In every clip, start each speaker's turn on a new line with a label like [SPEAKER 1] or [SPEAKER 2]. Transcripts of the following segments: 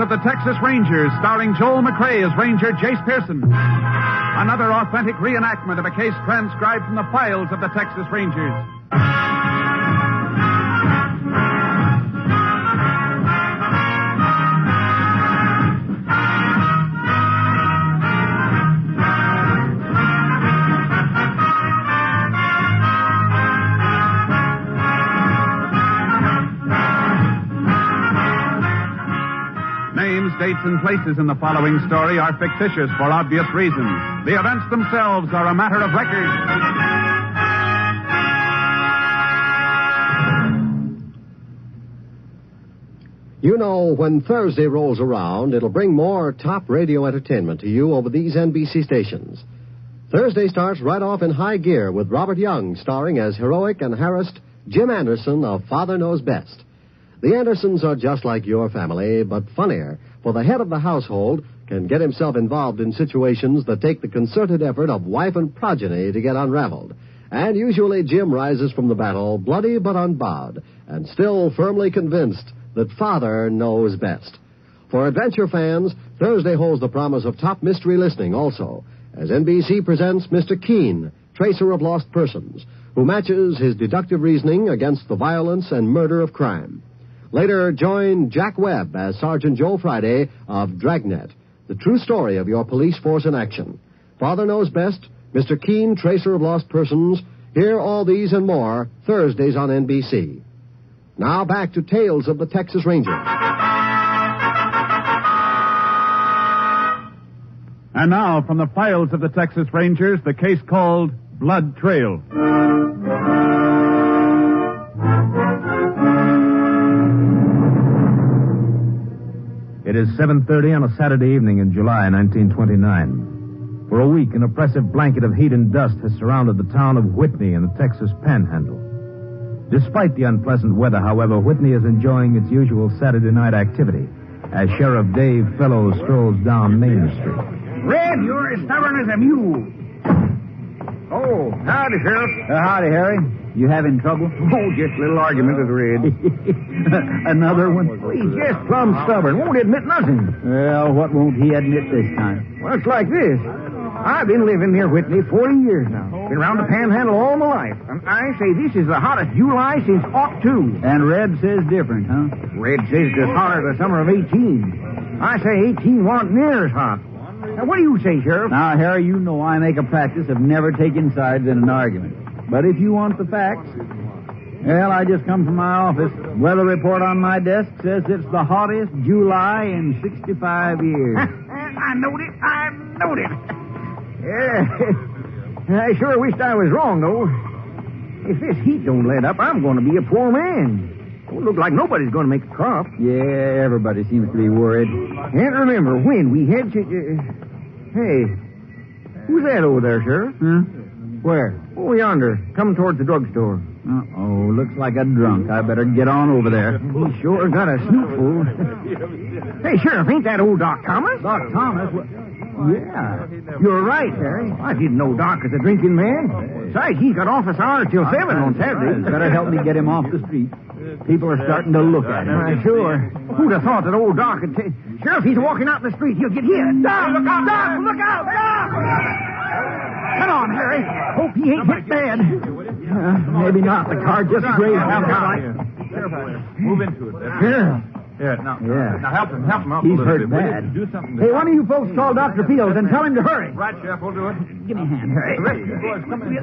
[SPEAKER 1] of the Texas Rangers, starring Joel McRae as Ranger Jace Pearson. Another authentic reenactment of a case transcribed from the files of the Texas Rangers. Names, dates, and places in the following story are fictitious for obvious reasons. The events themselves are a matter of record.
[SPEAKER 2] You know, when Thursday rolls around, it'll bring more top radio entertainment to you over these NBC stations. Thursday starts right off in high gear with Robert Young starring as heroic and harassed Jim Anderson of Father Knows Best. The Andersons are just like your family, but funnier, for the head of the household can get himself involved in situations that take the concerted effort of wife and progeny to get unraveled. And usually Jim rises from the battle bloody but unbowed, and still firmly convinced that Father knows best. For adventure fans, Thursday holds the promise of top mystery listening also, as NBC presents Mr. Keene, Tracer of Lost Persons, who matches his deductive reasoning against the violence and murder of crime. Later, join Jack Webb as Sergeant Joe Friday of Dragnet, the true story of your police force in action. Father Knows Best, Mr. Keene, Tracer of Lost Persons. Hear all these and more Thursdays on NBC. Now back to Tales of the Texas Rangers.
[SPEAKER 1] And now, from the files of the Texas Rangers, the case called Blood Trail.
[SPEAKER 3] It is 7:30 on a Saturday evening in July 1929. For a week, an oppressive blanket of heat and dust has surrounded the town of Whitney in the Texas Panhandle. Despite the unpleasant weather, however, Whitney is enjoying its usual Saturday night activity as Sheriff Dave Fellows strolls down Main Street.
[SPEAKER 4] Red, you're as stubborn as a mule. Oh, howdy, Sheriff.
[SPEAKER 5] Howdy, Harry. You having trouble?
[SPEAKER 4] Oh, just a little argument with Red.
[SPEAKER 5] Another one?
[SPEAKER 4] Well, he's just plumb stubborn. Won't admit nothing.
[SPEAKER 5] Well, what won't he admit this time?
[SPEAKER 4] Well, it's like this. I've been living near Whitney 40 years now. Been around the Panhandle all my life. And I say this is the hottest July since '02.
[SPEAKER 5] And Red says different, huh?
[SPEAKER 4] Red says it's hotter than the summer of '18. I say 18 wasn't near as hot. Now, what do you say, Sheriff?
[SPEAKER 5] Now, Harry, you know I make a practice of never taking sides in an argument. But if you want the facts, well, I just come from my office. Weather report on my desk says it's the hottest July in 65 years.
[SPEAKER 4] I knowed it. Yeah. I sure wished I was wrong, though. If this heat don't let up, I'm going to be a poor man. Don't look like nobody's going to make a crop.
[SPEAKER 5] Yeah, everybody seems to be worried.
[SPEAKER 4] Can't remember when we had... Hey, who's that over there, Sheriff?
[SPEAKER 5] Huh? Where?
[SPEAKER 4] Oh, yonder, coming towards the drugstore.
[SPEAKER 5] Uh-oh, looks like a drunk. I better get on over there.
[SPEAKER 4] He sure got a snootful. Hey, Sheriff, ain't that old Doc Thomas?
[SPEAKER 5] Doc Thomas? Yeah.
[SPEAKER 4] You're right, Harry. I didn't know Doc was a drinking man. Besides, he's got office hours till 7 on Saturday.
[SPEAKER 5] Better help me get him off the street. People are starting to look at him.
[SPEAKER 4] Sure. Who'd have thought that old Doc could take... Sheriff, he's walking out in the street. He'll get hit. Doc! Look out! Doc! Look out! Doc! Come on, Harry. Hope he ain't hit bad.
[SPEAKER 5] Maybe not. The car just grazed him.
[SPEAKER 1] Move into it.
[SPEAKER 4] Yeah.
[SPEAKER 1] Now help him out
[SPEAKER 5] He's
[SPEAKER 1] a little
[SPEAKER 5] hurt
[SPEAKER 1] bit.
[SPEAKER 5] bad.
[SPEAKER 1] Do something.
[SPEAKER 5] Hey, one of you folks call Dr. Fields and tell him to hurry.
[SPEAKER 1] Right, Sheriff, we'll do it.
[SPEAKER 5] Give me a hand, Harry.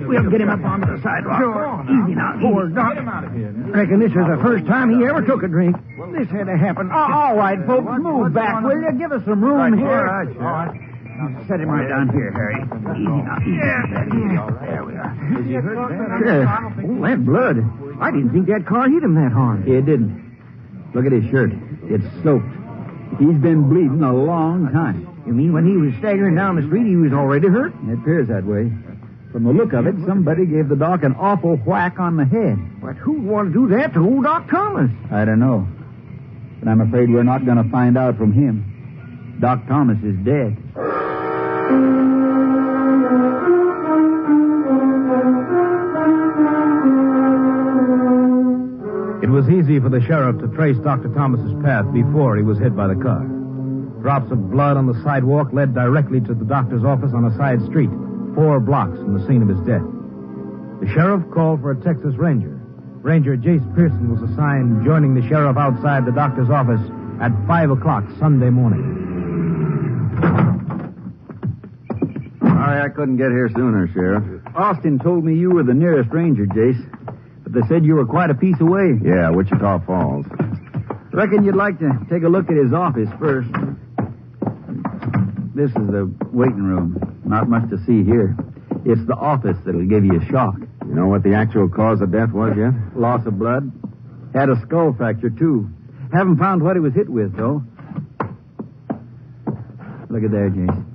[SPEAKER 4] We'll get him up onto the sidewalk. Sure. Easy now. Poor Doc. Reckon this is the first time he ever took a drink. This had to happen.
[SPEAKER 5] All right, folks, move back, will you? Give us some room here.
[SPEAKER 4] All right, Sheriff. Set him right down here, Harry. Easy now. There we are. Oh, that blood. I didn't think that car hit him that hard.
[SPEAKER 5] It didn't. Look at his shirt. It's soaked. He's been bleeding a long time.
[SPEAKER 4] You mean when he was staggering down the street, he was already hurt?
[SPEAKER 5] It appears that way. From the look of it, somebody gave the doc an awful whack on the head.
[SPEAKER 4] But who'd want to do that to old Doc Thomas?
[SPEAKER 5] I don't know. But I'm afraid we're not going to find out from him. Doc Thomas is dead.
[SPEAKER 3] It was easy for the sheriff to trace Dr. Thomas's path before he was hit by the car. Drops of blood on the sidewalk led directly to the doctor's office on a side street, 4 blocks from the scene of his death. The sheriff called for a Texas Ranger. Ranger Jace Pearson was assigned joining the sheriff outside the doctor's office at 5 o'clock Sunday morning.
[SPEAKER 5] Sorry I couldn't get here sooner, Sheriff. Austin told me you were the nearest ranger, Jace. But they said you were quite a piece away.
[SPEAKER 6] Yeah, Wichita Falls.
[SPEAKER 5] Reckon you'd like to take a look at his office first. This is the waiting room. Not much to see here. It's the office that'll give you a shock.
[SPEAKER 6] You know what the actual cause of death was yet?
[SPEAKER 5] Loss of blood. Had a skull fracture, too. Haven't found what he was hit with, though. Look at there, Jace.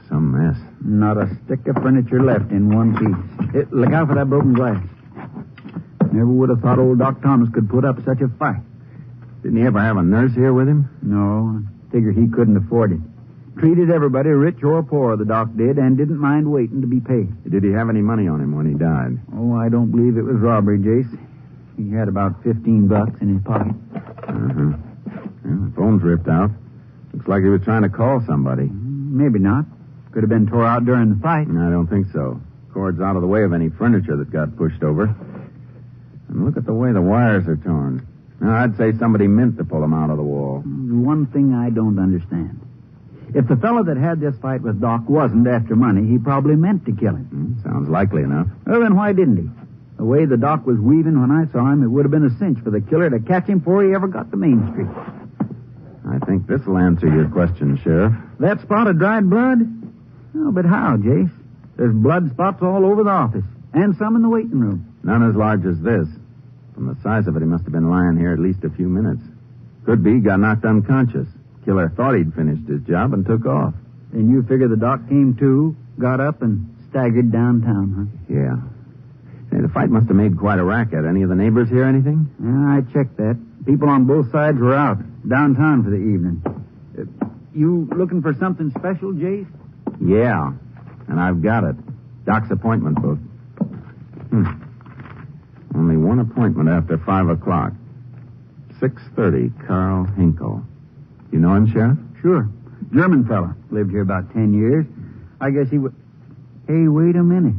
[SPEAKER 6] Some mess.
[SPEAKER 5] Not a stick of furniture left in one piece. Look out for that broken glass. Never would have thought old Doc Thomas could put up such a fight.
[SPEAKER 6] Didn't he ever have a nurse here with him?
[SPEAKER 5] No, I figured he couldn't afford it. Treated everybody, rich or poor, the doc did, and didn't mind waiting to be paid.
[SPEAKER 6] Did he have any money on him when he died?
[SPEAKER 5] Oh, I don't believe it was robbery, Jace. He had about $15 in his pocket.
[SPEAKER 6] Uh-huh. Yeah, the phone's ripped out. Looks like he was trying to call somebody.
[SPEAKER 5] Maybe not. Could have been tore out during the fight.
[SPEAKER 6] I don't think so. Cord's out of the way of any furniture that got pushed over. And look at the way the wires are torn. Now, I'd say somebody meant to pull them out of the wall.
[SPEAKER 5] One thing I don't understand. If the fellow that had this fight with Doc wasn't after money, he probably meant to kill him.
[SPEAKER 6] Sounds likely enough.
[SPEAKER 5] Well, then why didn't he? The way the Doc was weaving when I saw him, it would have been a cinch for the killer to catch him before he ever got to Main Street.
[SPEAKER 6] I think this will answer your question, Sheriff.
[SPEAKER 5] That spot of dried blood? Oh, but how, Jace? There's blood spots all over the office, and some in the waiting room.
[SPEAKER 6] None as large as this. From the size of it, he must have been lying here at least a few minutes. Could be, got knocked unconscious. Killer thought he'd finished his job and took off.
[SPEAKER 5] And you figure the doc came to, got up, and staggered downtown, huh?
[SPEAKER 6] Yeah. Say, the fight must have made quite a racket. Any of the neighbors hear anything?
[SPEAKER 5] Yeah, I checked that. People on both sides were out, downtown for the evening. You looking for something special, Jace?
[SPEAKER 6] Yeah, and I've got it. Doc's appointment book. Only one appointment after 5 o'clock. 6:30, Carl Hinkle. You know him, Sheriff?
[SPEAKER 5] Sure. German fella. Lived here about 10 years. I guess he would... Hey, wait a minute.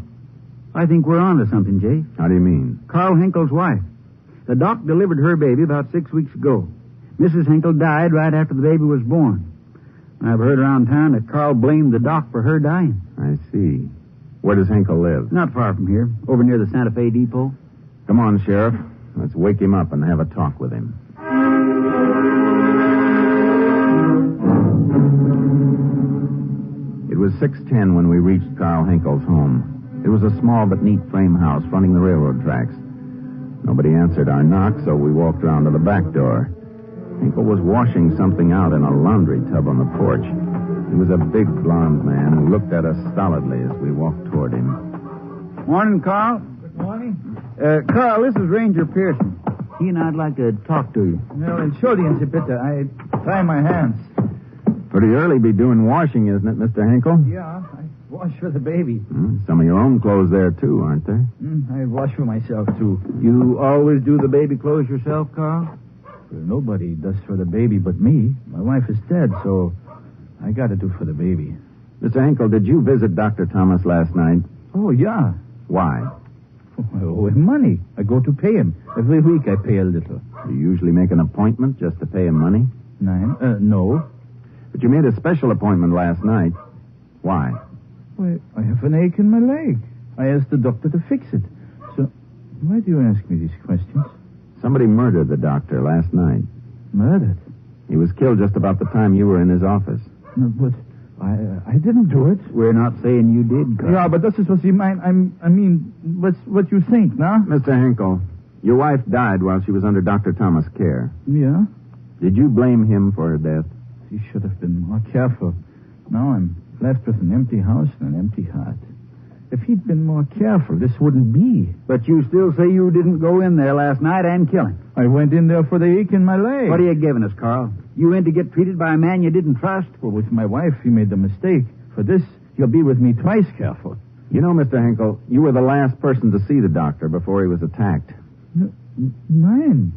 [SPEAKER 5] I think we're on to something, Jay.
[SPEAKER 6] How do you mean?
[SPEAKER 5] Carl Hinkle's wife. The doc delivered her baby about 6 weeks ago. Mrs. Hinkle died right after the baby was born. I've heard around town that Carl blamed the doc for her dying.
[SPEAKER 6] I see. Where does Hinkle live?
[SPEAKER 5] Not far from here, over near the Santa Fe depot.
[SPEAKER 6] Come on, Sheriff. Let's wake him up and have a talk with him. It was 6:10 when we reached Carl Hinkle's home. It was a small but neat frame house fronting the railroad tracks. Nobody answered our knock, so we walked around to the back door. Hinkle was washing something out in a laundry tub on the porch. He was a big blond man who looked at us stolidly as we walked toward him.
[SPEAKER 5] Morning, Carl.
[SPEAKER 4] Good morning.
[SPEAKER 5] Carl, this is Ranger Pearson. He and I'd like to talk to you.
[SPEAKER 4] Well, entschuldigen Sie bitte. I tie my hands.
[SPEAKER 6] Pretty early be doing washing, isn't it, Mr. Hinkle?
[SPEAKER 4] Yeah, I wash for the baby.
[SPEAKER 6] Some of your own clothes there, too, aren't there?
[SPEAKER 4] I wash for myself, too.
[SPEAKER 5] You always do the baby clothes yourself, Carl?
[SPEAKER 4] Well, nobody does for the baby but me. My wife is dead, so I got to do for the baby.
[SPEAKER 6] Mr. Hinkle, did you visit Dr. Thomas last night?
[SPEAKER 4] Oh, yeah.
[SPEAKER 6] Why?
[SPEAKER 4] I owe him money. I go to pay him. Every week I pay a little.
[SPEAKER 6] Do you usually make an appointment just to pay him money?
[SPEAKER 4] No.
[SPEAKER 6] But you made a special appointment last night. Why?
[SPEAKER 4] Why, I have an ache in my leg. I asked the doctor to fix it. So, why do you ask me these questions?
[SPEAKER 6] Somebody murdered the doctor last night.
[SPEAKER 4] Murdered?
[SPEAKER 6] He was killed just about the time you were in his office.
[SPEAKER 4] No, but I didn't do it.
[SPEAKER 5] We're not saying you did, Carl.
[SPEAKER 4] Yeah, but this is what you mean. I mean, what you think, no?
[SPEAKER 6] Mr. Hinkle, your wife died while she was under Dr. Thomas' care.
[SPEAKER 4] Yeah?
[SPEAKER 6] Did you blame him for her death?
[SPEAKER 4] He should have been more careful. Now I'm left with an empty house and an empty heart. If he'd been more careful, this wouldn't be.
[SPEAKER 5] But you still say you didn't go in there last night and kill him.
[SPEAKER 4] I went in there for the ache in my leg.
[SPEAKER 5] What are you giving us, Carl? You in to get treated by a man you didn't trust?
[SPEAKER 4] Well, with my wife, he made the mistake. For this, he'll be with me twice careful.
[SPEAKER 6] You know, Mr. Hinkle, you were the last person to see the doctor before he was attacked.
[SPEAKER 4] Nein,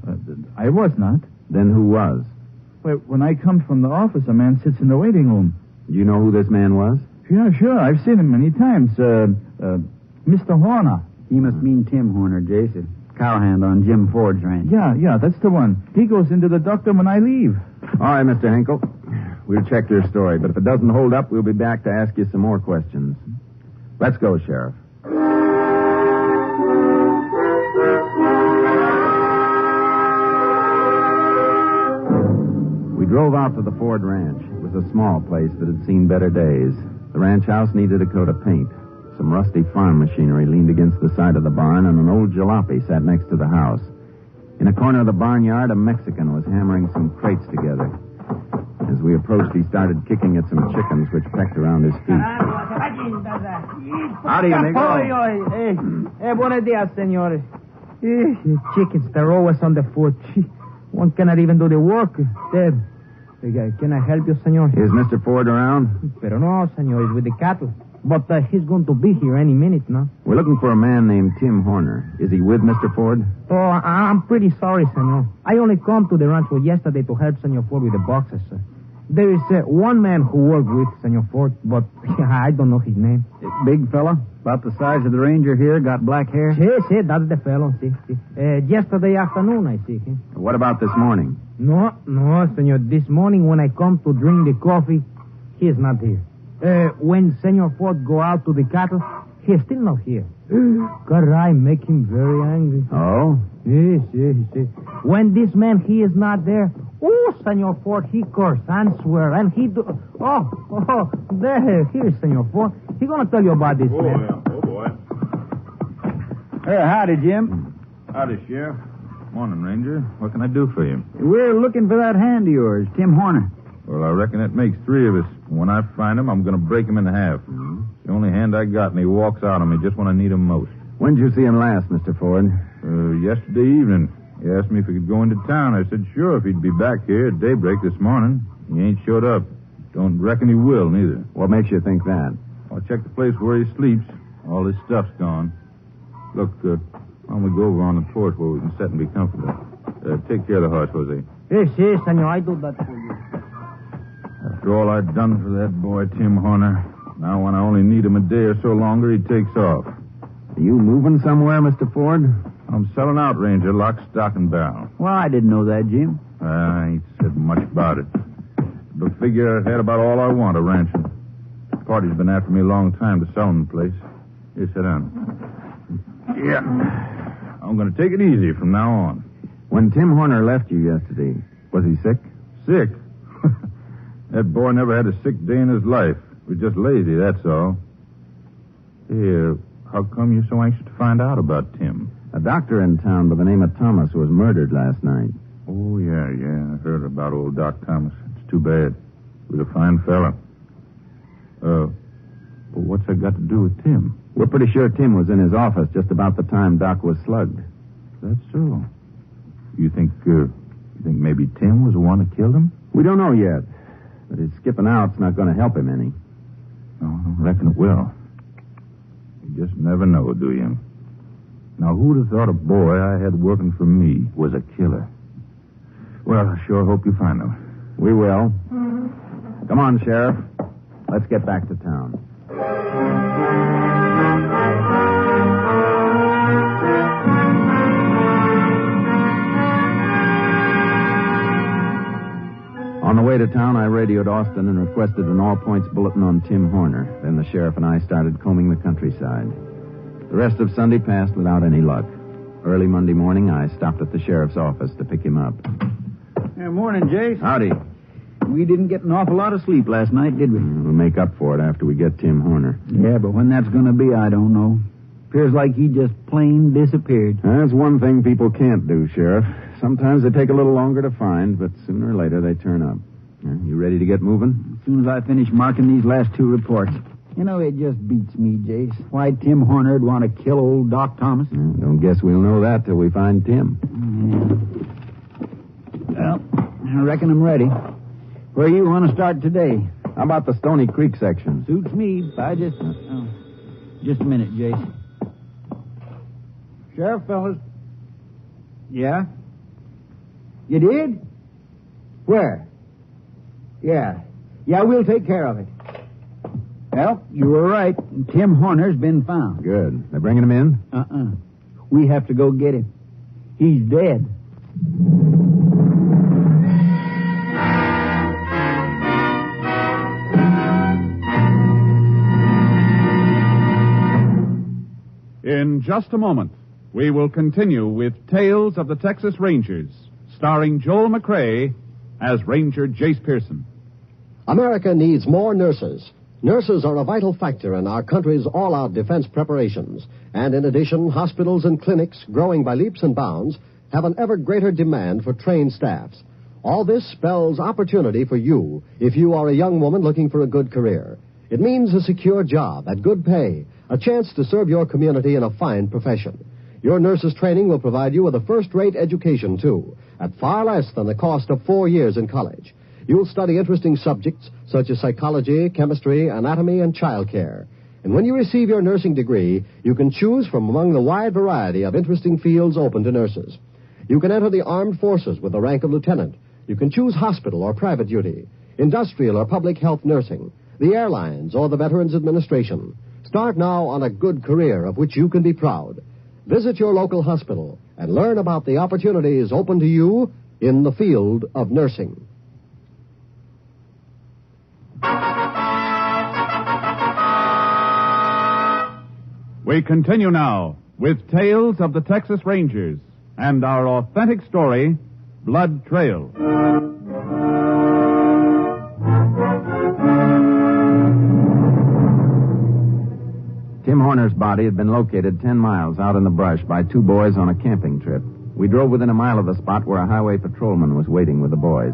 [SPEAKER 4] I was not.
[SPEAKER 6] Then who was?
[SPEAKER 5] Well, when I come from the office, a man sits in the waiting room.
[SPEAKER 6] Do you know who this man was?
[SPEAKER 5] Yeah, sure. I've seen him many times. Mr. Horner.
[SPEAKER 4] He must mean Tim Horner, Jason. Cowhand on Jim Ford's ranch.
[SPEAKER 5] Yeah, that's the one. He goes into the doctor when I leave.
[SPEAKER 6] All right, Mr. Hinkle. We'll check your story, but if it doesn't hold up, we'll be back to ask you some more questions. Let's go, Sheriff. We drove out to the Ford Ranch. It was a small place that had seen better days. The ranch house needed a coat of paint. Some rusty farm machinery leaned against the side of the barn, and an old jalopy sat next to the house. In a corner of the barnyard, a Mexican was hammering some crates together. As we approached, he started kicking at some chickens which pecked around his feet. How do you, amigo?
[SPEAKER 7] Buenos dias, senores. Chickens, they're always on the foot. One cannot even do the work. Dead. Can I help you, senor?
[SPEAKER 6] Is Mr. Ford around?
[SPEAKER 7] Pero no, senor. He's with the cattle. But he's going to be here any minute now.
[SPEAKER 6] We're looking for a man named Tim Horner. Is he with Mr. Ford?
[SPEAKER 7] Oh, I'm pretty sorry, senor. I only come to the rancho yesterday to help Senor Ford with the boxes, sir. There is one man who worked with Senor Ford, but I don't know his name.
[SPEAKER 4] Big fella? About the size of the ranger here, got black hair?
[SPEAKER 7] Sí, that's the fellow, sí. Yesterday afternoon, I see him.
[SPEAKER 6] What about this morning?
[SPEAKER 7] No, senor. This morning when I come to drink the coffee, he is not here. When Senor Ford go out to the cattle, he is still not here. Caray, make him very angry.
[SPEAKER 6] Oh?
[SPEAKER 7] Yes. When this man, he is not there, Senor Ford, he curse and swear, and he do... Oh, there, here's Senor Ford. He gonna tell you about this man.
[SPEAKER 3] Yeah. Oh, boy.
[SPEAKER 4] Howdy, Jim.
[SPEAKER 3] Howdy, Sheriff. Morning, Ranger. What can I do for you?
[SPEAKER 4] We're looking for that hand of yours, Tim Horner.
[SPEAKER 3] Well, I reckon that makes three of us. When I find him, I'm going to break him in half.
[SPEAKER 6] Mm-hmm.
[SPEAKER 3] It's the only hand I got, and he walks out on me just when I need him most.
[SPEAKER 6] When did you see him last, Mr. Ford?
[SPEAKER 3] Yesterday evening. He asked me if he could go into town. I said sure if he'd be back here at daybreak this morning. He ain't showed up. Don't reckon he will, neither.
[SPEAKER 6] What makes you think that?
[SPEAKER 3] I checked the place where he sleeps. All his stuff's gone. Look, why don't we go over on the porch where we can sit and be comfortable? Take care of the horse, Jose.
[SPEAKER 7] Yes, senor, I do that for you.
[SPEAKER 3] After all I'd done for that boy, Tim Horner, now when I only need him a day or so longer, he takes off.
[SPEAKER 6] Are you moving somewhere, Mr. Ford?
[SPEAKER 3] I'm selling out, Ranger, lock, stock, and barrel.
[SPEAKER 4] Well, I didn't know that, Jim.
[SPEAKER 3] I ain't said much about it. But figure I had about all I want of ranching. The party's been after me a long time to sell him the place. Here, sit down. Yeah. I'm going to take it easy from now on.
[SPEAKER 6] When Tim Horner left you yesterday, was he sick?
[SPEAKER 3] Sick? That boy never had a sick day in his life. He was just lazy, that's all. Hey, how come you're so anxious to find out about Tim?
[SPEAKER 6] A doctor in town by the name of Thomas was murdered last night.
[SPEAKER 3] Oh, yeah. I heard about old Doc Thomas. It's too bad. He was a fine fella. But what's that got to do with Tim?
[SPEAKER 6] We're pretty sure Tim was in his office just about the time Doc was slugged.
[SPEAKER 3] That's so. You think maybe Tim was the one that killed him?
[SPEAKER 6] We don't know yet. But his skipping out's not going to help him any.
[SPEAKER 3] No, I don't reckon it will. You just never know, do you? Now, who'd have thought a boy I had working for me was a killer? Well, I sure hope you find him.
[SPEAKER 6] We will. Come on, Sheriff. Let's get back to town. On the way to town, I radioed Austin and requested an all-points bulletin on Tim Horner. Then the sheriff and I started combing the countryside. The rest of Sunday passed without any luck. Early Monday morning, I stopped at the sheriff's office to pick him up.
[SPEAKER 4] Morning, Jace.
[SPEAKER 6] Howdy.
[SPEAKER 4] We didn't get an awful lot of sleep last night, did we?
[SPEAKER 6] We'll make up for it after we get Tim Horner.
[SPEAKER 4] Yeah, but when that's going to be, I don't know. Appears like he just plain disappeared.
[SPEAKER 6] That's one thing people can't do, Sheriff. Sometimes they take a little longer to find, but sooner or later they turn up. You ready to get moving?
[SPEAKER 4] As soon as I finish marking these last two reports. You know, it just beats me, Jace. Why Tim Horner'd want to kill old Doc Thomas.
[SPEAKER 6] Don't guess we'll know that till we find Tim.
[SPEAKER 4] Yeah. Well, I reckon I'm ready. Where you want to start today?
[SPEAKER 6] How about the Stony Creek section?
[SPEAKER 4] Suits me. I just... just a minute, Jace. Sheriff, fellas. Yeah? You did? Where?
[SPEAKER 5] Yeah. Yeah, we'll take care of it. Well, you were right. Tim Horner's been found.
[SPEAKER 6] Good. They're bringing him in?
[SPEAKER 5] We have to go get him. He's dead.
[SPEAKER 1] In just a moment, we will continue with Tales of the Texas Rangers, starring Joel McCrea as Ranger Jace Pearson.
[SPEAKER 2] America needs more nurses. Nurses are a vital factor in our country's all-out defense preparations. And in addition, hospitals and clinics, growing by leaps and bounds, have an ever greater demand for trained staffs. All this spells opportunity for you if you are a young woman looking for a good career. It means a secure job at good pay, a chance to serve your community in a fine profession. Your nurse's training will provide you with a first-rate education, too, at far less than the cost of 4 years in college. You'll study interesting subjects such as psychology, chemistry, anatomy, and child care. And when you receive your nursing degree, you can choose from among the wide variety of interesting fields open to nurses. You can enter the armed forces with the rank of lieutenant. You can choose hospital or private duty, industrial or public health nursing, the airlines or the Veterans Administration. Start now on a good career of which you can be proud. Visit your local hospital and learn about the opportunities open to you in the field of nursing.
[SPEAKER 1] We continue now with Tales of the Texas Rangers and our authentic story, Blood Trail.
[SPEAKER 6] Tim Horner's body had been located 10 miles out in the brush by two boys on a camping trip. We drove within a mile of the spot where a highway patrolman was waiting with the boys.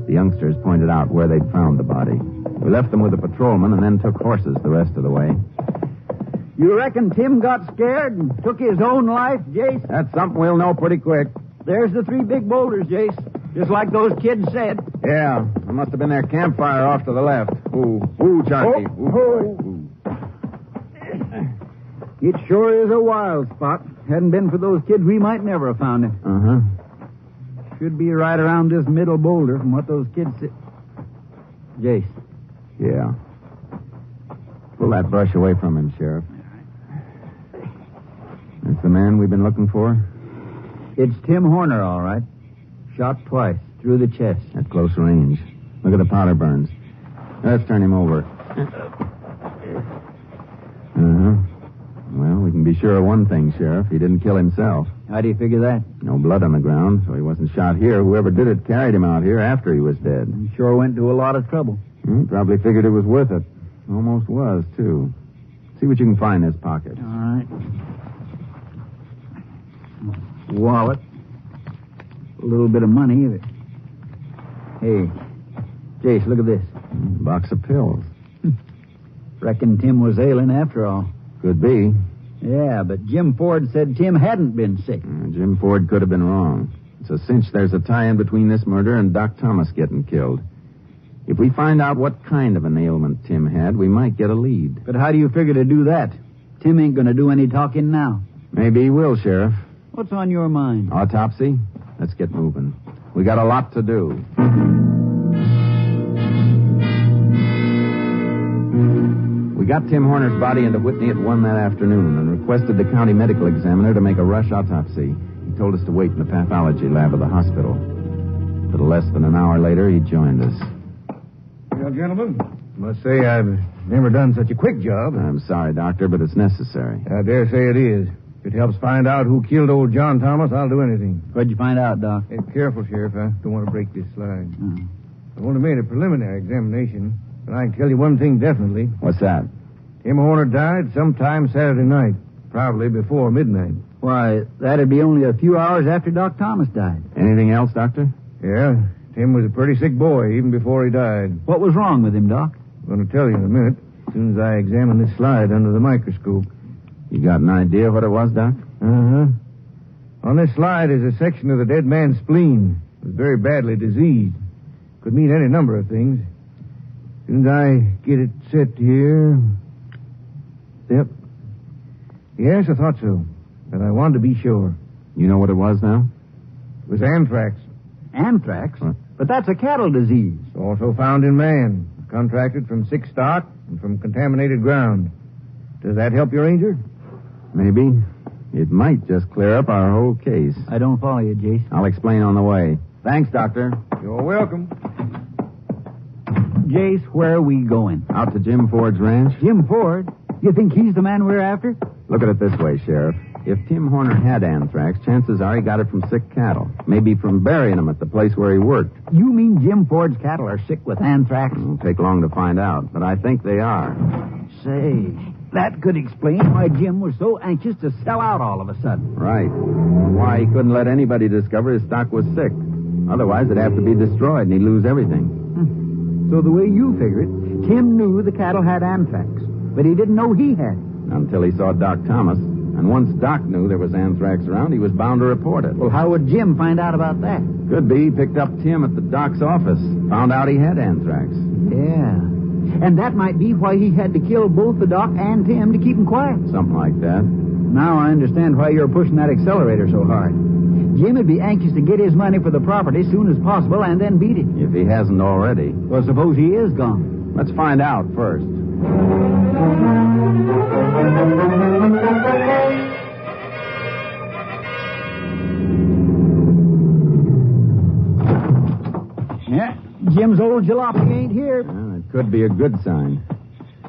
[SPEAKER 6] The youngsters pointed out where they'd found the body. We left them with the patrolman and then took horses the rest of the way.
[SPEAKER 5] You reckon Tim got scared and took his own life, Jace?
[SPEAKER 6] That's something we'll know pretty quick.
[SPEAKER 5] There's the 3 big boulders, Jace. Just like those kids said.
[SPEAKER 6] Yeah, there must have been their campfire off to the left. Ooh, Chunky. Ooh.
[SPEAKER 5] It sure is a wild spot. Hadn't been for those kids, we might never have found it. Should be right around this middle boulder from what those kids said. Jace.
[SPEAKER 6] Yeah. Pull that brush away from him, Sheriff. That's the man we've been looking for?
[SPEAKER 5] It's Tim Horner, all right. Shot twice, through the chest.
[SPEAKER 6] At close range. Look at the powder burns. Let's turn him over. Well, we can be sure of one thing, Sheriff. He didn't kill himself.
[SPEAKER 5] How do you figure that?
[SPEAKER 6] No blood on the ground, so he wasn't shot here. Whoever did it carried him out here after he was dead.
[SPEAKER 5] He sure went to a lot of trouble.
[SPEAKER 6] Probably figured it was worth it. Almost was, too. See what you can find in his pocket.
[SPEAKER 5] All right. Wallet. A little bit of money. Hey, Jace, look at this.
[SPEAKER 6] Box of pills.
[SPEAKER 5] Reckon Tim was ailing after all.
[SPEAKER 6] Could be.
[SPEAKER 5] Yeah, but Jim Ford said Tim hadn't been sick.
[SPEAKER 6] Jim Ford could have been wrong. It's a cinch there's a tie-in between this murder and Doc Thomas getting killed. If we find out what kind of an ailment Tim had, we might get a lead.
[SPEAKER 5] But how do you figure to do that? Tim ain't going to do any talking now.
[SPEAKER 6] Maybe he will, Sheriff.
[SPEAKER 5] What's on your mind?
[SPEAKER 6] Autopsy? Let's get moving. We got a lot to do. We got Tim Horner's body into Whitney at 1 that afternoon and requested the county medical examiner to make a rush autopsy. He told us to wait in the pathology lab of the hospital. A little less than an hour later, he joined us.
[SPEAKER 8] Well, gentlemen, must say I've never done such a quick job.
[SPEAKER 6] I'm sorry, Doctor, but it's necessary.
[SPEAKER 8] I dare say it is. If it helps find out who killed old John Thomas, I'll do anything.
[SPEAKER 5] What'd you find out, Doc?
[SPEAKER 8] Hey, careful, Sheriff. I don't want to break this slide. I've only made a preliminary examination, but I can tell you one thing definitely.
[SPEAKER 6] What's that?
[SPEAKER 8] Tim Horner died sometime Saturday night, probably before midnight.
[SPEAKER 5] Why, that'd be only a few hours after Doc Thomas died.
[SPEAKER 6] Anything else, Doctor?
[SPEAKER 8] Yeah, Tim was a pretty sick boy even before he died.
[SPEAKER 5] What was wrong with him, Doc?
[SPEAKER 8] I'm going to tell you in a minute, as soon as I examine this slide under the microscope.
[SPEAKER 6] You got an idea what it was, Doc?
[SPEAKER 8] On this slide is a section of the dead man's spleen. It was very badly diseased. Could mean any number of things. As soon as I get it set here... Yep. Yes, I thought so. But I wanted to be sure.
[SPEAKER 6] You know what it was now?
[SPEAKER 8] It was anthrax.
[SPEAKER 5] Anthrax?
[SPEAKER 6] What?
[SPEAKER 5] But that's a cattle disease.
[SPEAKER 8] It's also found in man, contracted from sick stock and from contaminated ground. Does that help you, Ranger?
[SPEAKER 6] Maybe. It might just clear up our whole case.
[SPEAKER 5] I don't follow you, Jace.
[SPEAKER 6] I'll explain on the way. Thanks, Doctor.
[SPEAKER 8] You're welcome.
[SPEAKER 5] Jace, where are we going?
[SPEAKER 6] Out to Jim Ford's ranch?
[SPEAKER 5] Jim Ford? You think he's the man we're after?
[SPEAKER 6] Look at it this way, Sheriff. If Tim Horner had anthrax, chances are he got it from sick cattle. Maybe from burying them at the place where he worked.
[SPEAKER 5] You mean Jim Ford's cattle are sick with anthrax?
[SPEAKER 6] It'll take long to find out, but I think they are.
[SPEAKER 5] Say, that could explain why Jim was so anxious to sell out all of a sudden.
[SPEAKER 6] Right. And why he couldn't let anybody discover his stock was sick. Otherwise, it'd have to be destroyed and he'd lose everything.
[SPEAKER 5] So the way you figure it, Tim knew the cattle had anthrax, but he didn't know he had it.
[SPEAKER 6] Until he saw Doc Thomas. And once Doc knew there was anthrax around, he was bound to report it.
[SPEAKER 5] Well, how would Jim find out about that?
[SPEAKER 6] Could be he picked up Tim at the Doc's office. Found out he had anthrax.
[SPEAKER 5] Yeah. And that might be why he had to kill both the Doc and Tim to keep them quiet.
[SPEAKER 6] Something like that.
[SPEAKER 5] Now I understand why you're pushing that accelerator so hard. Jim would be anxious to get his money for the property as soon as possible and then beat it.
[SPEAKER 6] If he hasn't already.
[SPEAKER 5] Well, suppose he is gone.
[SPEAKER 6] Let's find out first.
[SPEAKER 5] Yeah, Jim's old jalopy ain't here.
[SPEAKER 6] Well, it could be a good sign.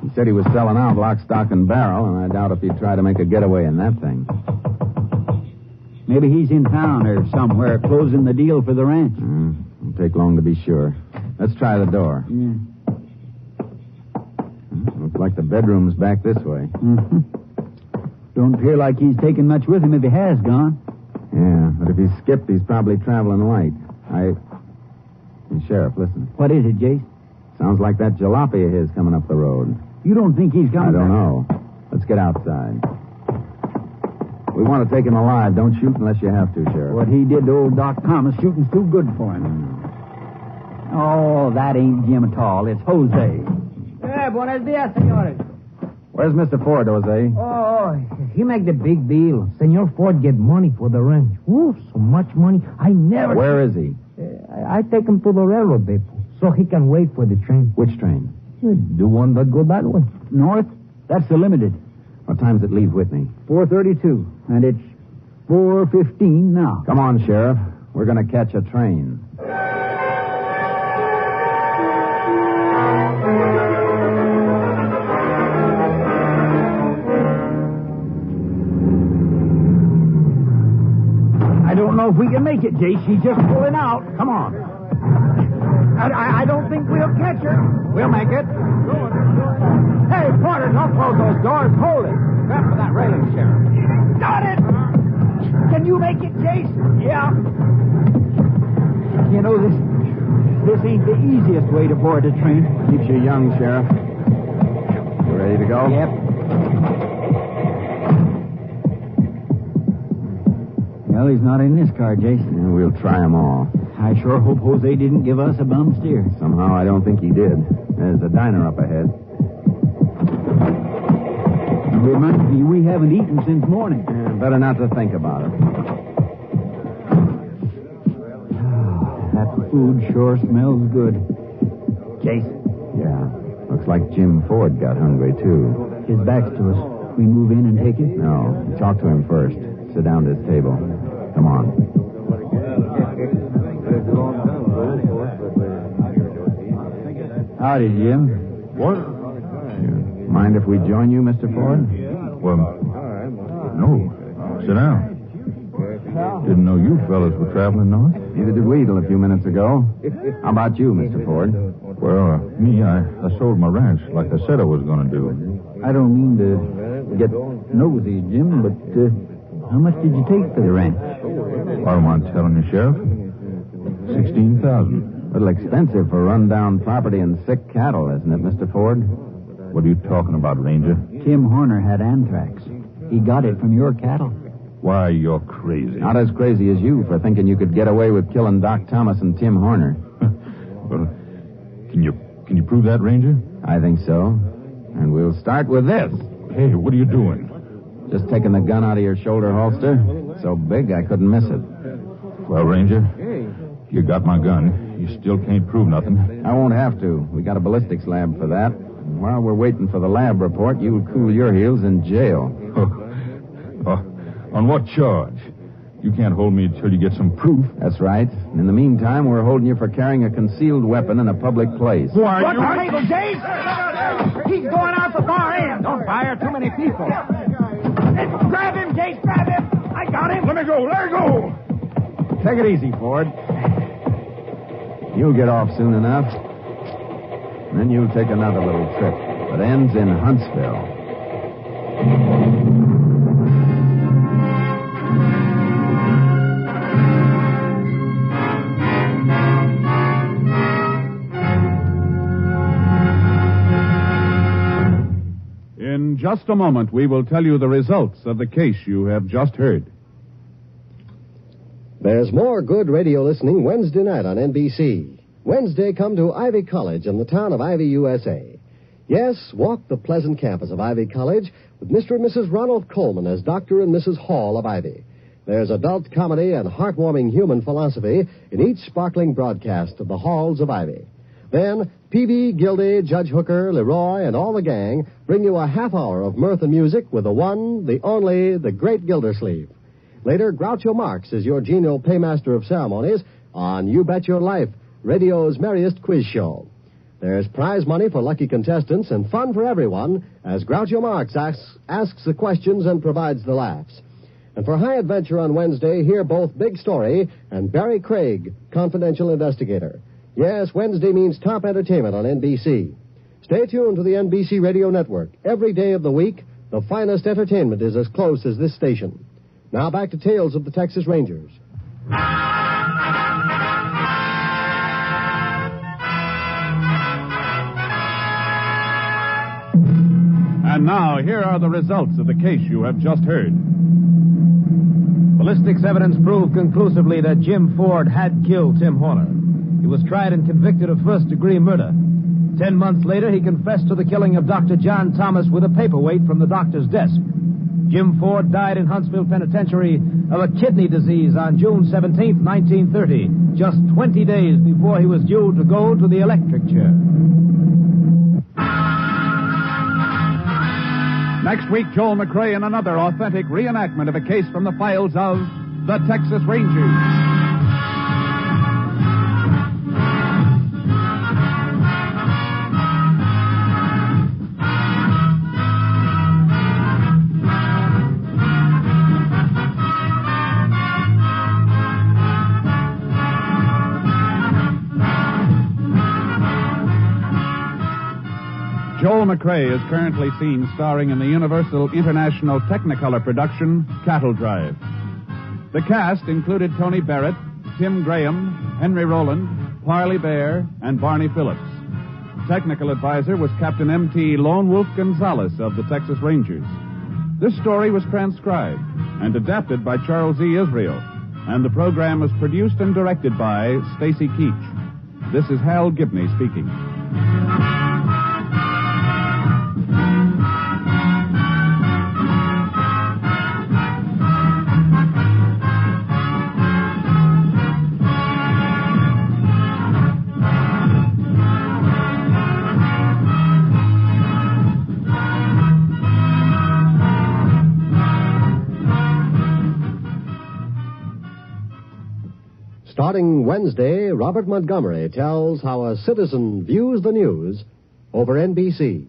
[SPEAKER 6] He said he was selling out lock, stock, and barrel, and I doubt if he'd try to make a getaway in that thing.
[SPEAKER 5] Maybe he's in town or somewhere closing the deal for the ranch.
[SPEAKER 6] It'll take long to be sure. Let's try the door.
[SPEAKER 5] Yeah.
[SPEAKER 6] Looks like the bedroom's back this way.
[SPEAKER 5] Mm-hmm. Don't appear like he's taken much with him if he has gone.
[SPEAKER 6] Yeah, but if he's skipped, he's probably traveling light. Hey, Sheriff, listen.
[SPEAKER 5] What is it, Jace?
[SPEAKER 6] Sounds like that jalopy of his coming up the road.
[SPEAKER 5] You don't think he's coming
[SPEAKER 6] I don't
[SPEAKER 5] back?
[SPEAKER 6] know. Let's get outside. We want to take him alive. Don't shoot unless you have to, Sheriff.
[SPEAKER 5] What he did to old Doc Thomas, shooting's too good for him. Oh, that ain't Jim at all. It's Jose.
[SPEAKER 7] Buenos dias, señores.
[SPEAKER 6] Where's Mr. Ford, Jose?
[SPEAKER 7] Oh, he make the big deal. Senor Ford get money for the ranch. Ooh, so much money. I never...
[SPEAKER 6] Where is he?
[SPEAKER 7] I take him to the railroad depot so he can wait for the train.
[SPEAKER 6] Which train?
[SPEAKER 7] The one that go that way.
[SPEAKER 5] North? That's the limited.
[SPEAKER 6] What time's it leave Whitney?
[SPEAKER 5] 4:32. And it's 4:15 now.
[SPEAKER 6] Come on, Sheriff. We're going to catch a train.
[SPEAKER 5] I don't know if we can make it, Jace. She's just pulling out. Come on. I don't think we'll catch her.
[SPEAKER 1] We'll make it.
[SPEAKER 5] Hey, Porter, don't close those doors. Hold it.
[SPEAKER 1] Grab for that railing, Sheriff.
[SPEAKER 5] Got it. Can you make it, Jace? Yeah. You know, this ain't the easiest way to board a train.
[SPEAKER 6] Keeps you young, Sheriff. You ready to go?
[SPEAKER 5] Yep. Well, he's not in this car, Jace.
[SPEAKER 6] Yeah, we'll try them all.
[SPEAKER 5] I sure hope Jose didn't give us a bum steer.
[SPEAKER 6] Somehow I don't think he did. There's a diner up ahead.
[SPEAKER 5] Reminds me, we haven't eaten since morning.
[SPEAKER 6] Yeah, better not to think about it.
[SPEAKER 5] That food sure smells good. Jason.
[SPEAKER 6] Yeah. Looks like Jim Ford got hungry, too.
[SPEAKER 5] His back's to us. We move in and take it?
[SPEAKER 6] No. Talk to him first. Sit down at his table. Come on.
[SPEAKER 5] Howdy, Jim.
[SPEAKER 3] What?
[SPEAKER 6] Mind if we join you, Mr. Ford?
[SPEAKER 3] Well, no. Sit down. Didn't know you fellas were traveling north.
[SPEAKER 6] Neither did we till a few minutes ago. How about you, Mr. Ford?
[SPEAKER 3] Well, I sold my ranch like I said I was going to do.
[SPEAKER 5] I don't mean to get nosy, Jim, but how much did you take for the ranch?
[SPEAKER 3] I don't mind telling you, Sheriff. $16,000.
[SPEAKER 6] A little expensive for run-down property and sick cattle, isn't it, Mr. Ford?
[SPEAKER 3] What are you talking about, Ranger?
[SPEAKER 5] Tim Horner had anthrax. He got it from your cattle.
[SPEAKER 3] Why, you're crazy.
[SPEAKER 6] Not as crazy as you for thinking you could get away with killing Doc Thomas and Tim Horner.
[SPEAKER 3] Well, can you prove that, Ranger?
[SPEAKER 6] I think so. And we'll start with this.
[SPEAKER 3] Hey, what are you doing?
[SPEAKER 6] Just taking the gun out of your shoulder holster. So big I couldn't miss it.
[SPEAKER 3] Well, Ranger,
[SPEAKER 9] You got my gun. You still can't prove nothing.
[SPEAKER 6] I won't have to. We got a ballistics lab for that. And while we're waiting for the lab report, you'll cool your heels in jail.
[SPEAKER 9] On what charge? You can't hold me until you get some proof.
[SPEAKER 6] That's right. And in the meantime, we're holding you for carrying a concealed weapon in a public place.
[SPEAKER 4] What the table, Jace? He's going out the far end. Don't fire too many people. Grab him, Jace, grab him. I got him.
[SPEAKER 9] Let me go. Let go.
[SPEAKER 3] Take it easy, Ford.
[SPEAKER 6] You'll get off soon enough. And then you'll take another little trip that ends in Huntsville.
[SPEAKER 1] In just a moment, we will tell you the results of the case you have just heard.
[SPEAKER 2] There's more good radio listening Wednesday night on NBC. Wednesday, come to Ivy College in the town of Ivy, USA. Yes, walk the pleasant campus of Ivy College with Mr. and Mrs. Ronald Coleman as Dr. and Mrs. Hall of Ivy. There's adult comedy and heartwarming human philosophy in each sparkling broadcast of the halls of Ivy. Then, Peavy, Gildy, Judge Hooker, Leroy, and all the gang bring you a half hour of mirth and music with the one, the only, the great Gildersleeve. Later, Groucho Marx is your genial paymaster of ceremonies on You Bet Your Life, radio's merriest quiz show. There's prize money for lucky contestants and fun for everyone as Groucho Marx asks the questions and provides the laughs. And for high adventure on Wednesday, hear both Big Story and Barry Craig, confidential investigator. Yes, Wednesday means top entertainment on NBC. Stay tuned to the NBC Radio Network. Every day of the week, the finest entertainment is as close as this station. Now back to Tales of the Texas Rangers.
[SPEAKER 1] And now, here are the results of the case you have just heard.
[SPEAKER 3] Ballistics evidence proved conclusively that Jim Ford had killed Tim Horner. He was tried and convicted of first-degree murder. 10 months later, he confessed to the killing of Dr. John Thomas with a paperweight from the doctor's desk. Jim Ford died in Huntsville Penitentiary of a kidney disease on June 17, 1930, just 20 days before he was due to go to the electric chair.
[SPEAKER 1] Next week, Joel McCrea in another authentic reenactment of a case from the files of the Texas Rangers. Joel McCrea is currently seen starring in the Universal International Technicolor production, Cattle Drive. The cast included Tony Barrett, Tim Graham, Henry Rowland, Parley Bear, and Barney Phillips. Technical advisor was Captain M.T. Lone Wolf Gonzalez of the Texas Rangers. This story was transcribed and adapted by Charles E. Israel, and the program was produced and directed by Stacy Keach. This is Hal Gibney speaking.
[SPEAKER 2] Starting Wednesday, Robert Montgomery tells how a citizen views the news over NBC.